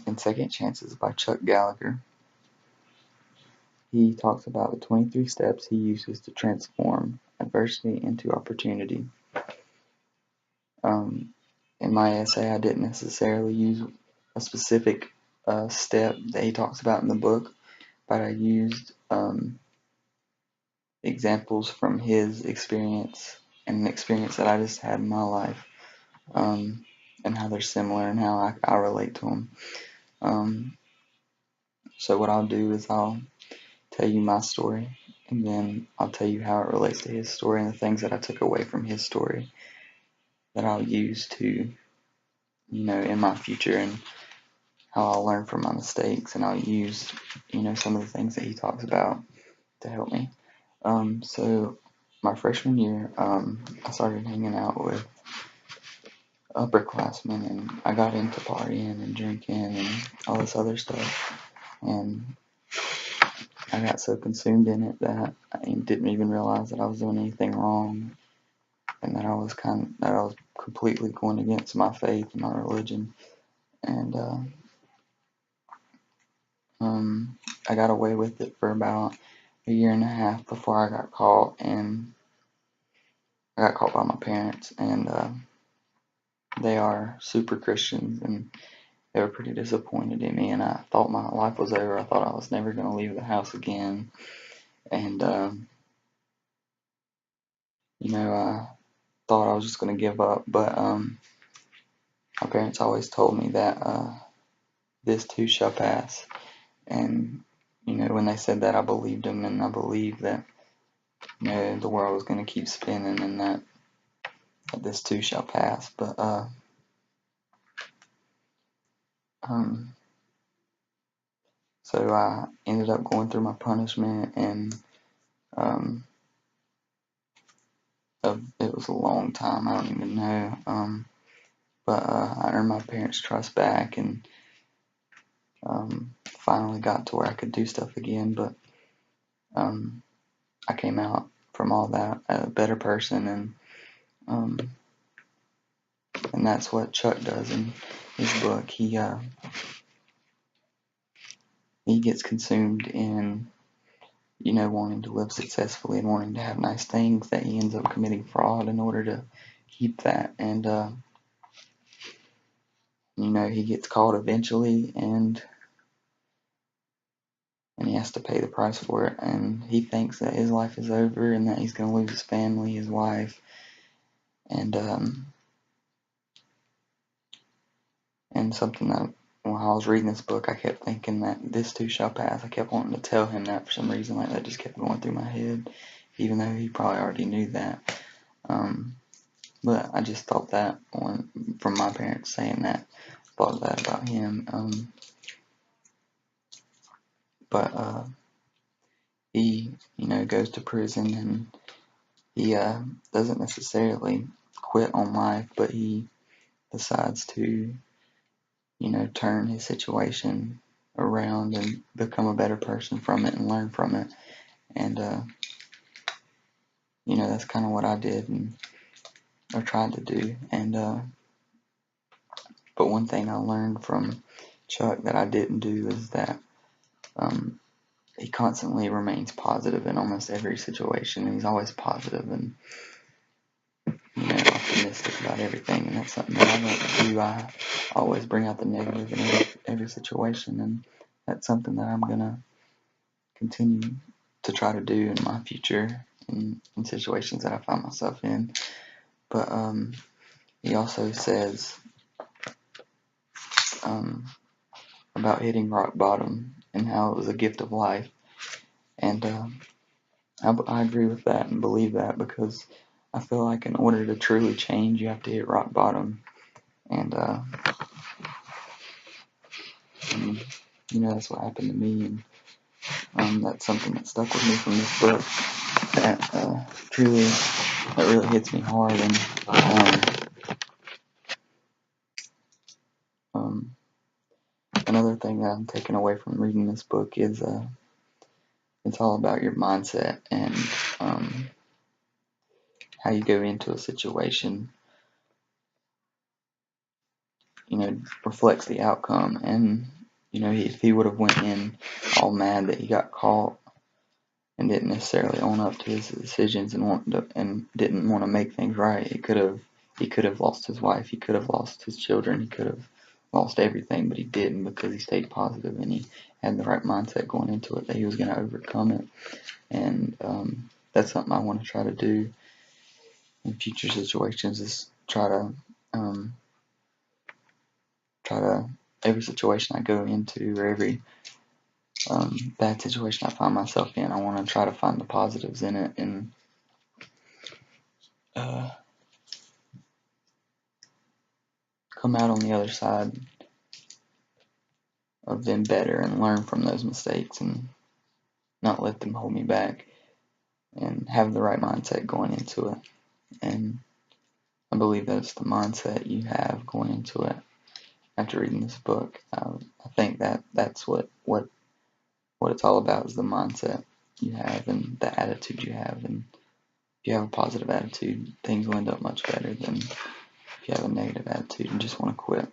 in Second Chances by Chuck Gallagher, he talks about the 23 steps he uses to transform adversity into opportunity. In my essay, I didn't necessarily use a specific step that he talks about in the book, but I used examples from his experience and an experience that I just had in my life, and how they're similar and how I relate to them. So what I'll do is I'll tell you my story, and then I'll tell you how it relates to his story and the things that I took away from his story that I'll use to, in my future, and how I'll learn from my mistakes, and I'll use, some of the things that he talks about to help me. So my freshman year, I started hanging out with upperclassmen, and I got into partying and drinking and all this other stuff, and I got so consumed in it that I didn't even realize that I was doing anything wrong, and that I was completely going against my faith and my religion. And I got away with it for about a year and a half before I got caught, and I got caught by my parents, and they are super Christians, and they were pretty disappointed in me, and I thought my life was over. I thought I was never going to leave the house again, and I thought I was just going to give up, but my parents always told me that this too shall pass, and when they said that, I believed them, and I believed that the world was going to keep spinning, and that this too shall pass. But so I ended up going through my punishment, and it was a long time. I don't even know. But I earned my parents' trust back, and finally got to where I could do stuff again. But I came out from all that a better person, and that's what Chuck does in his book. He gets consumed in wanting to live successfully and wanting to have nice things, that he ends up committing fraud in order to keep that. And he gets caught eventually, and he has to pay the price for it, and he thinks that his life is over and that he's going to lose his family, his wife, and something that while I was reading this book, I kept thinking that this too shall pass. I kept wanting to tell him that for some reason, like that just kept going through my head, even though he probably already knew that. But I just thought that from my parents saying that, thought that about him. But he, goes to prison, and he doesn't necessarily quit on life, but he decides to, turn his situation around and become a better person from it and learn from it. And, that's kind of what I did or tried to do. And, but one thing I learned from Chuck that I didn't do is that he constantly remains positive in almost every situation, and he's always positive and optimistic about everything, and that's something that I don't do. I always bring out the negative in every situation, and that's something that I'm gonna continue to try to do in my future in situations that I find myself in. But he also says about hitting rock bottom and how it was a gift of life, and I agree with that and believe that, because I feel like in order to truly change, you have to hit rock bottom. And that's what happened to me, and that's something that stuck with me from this book that really hits me hard. And another thing that I'm taking away from reading this book is it's all about your mindset and how you go into a situation. reflects the outcome. And, if he would have went in all mad that he got caught and didn't necessarily own up to his decisions and didn't want to make things right, he could have lost his wife, he could have lost his children, he could have lost everything, but he didn't, because he stayed positive and he had the right mindset going into it that he was going to overcome it. And that's something I want to try to do in future situations, is try to every situation I go into, or every bad situation I find myself in, I want to try to find the positives in it, and come out on the other side of them better, and learn from those mistakes, and not let them hold me back, and have the right mindset going into it. And I believe that's the mindset you have going into it after reading this book. I think that's what it's all about, is the mindset you have and the attitude you have. And if you have a positive attitude, things will end up much better than if you have a negative attitude and just want to quit.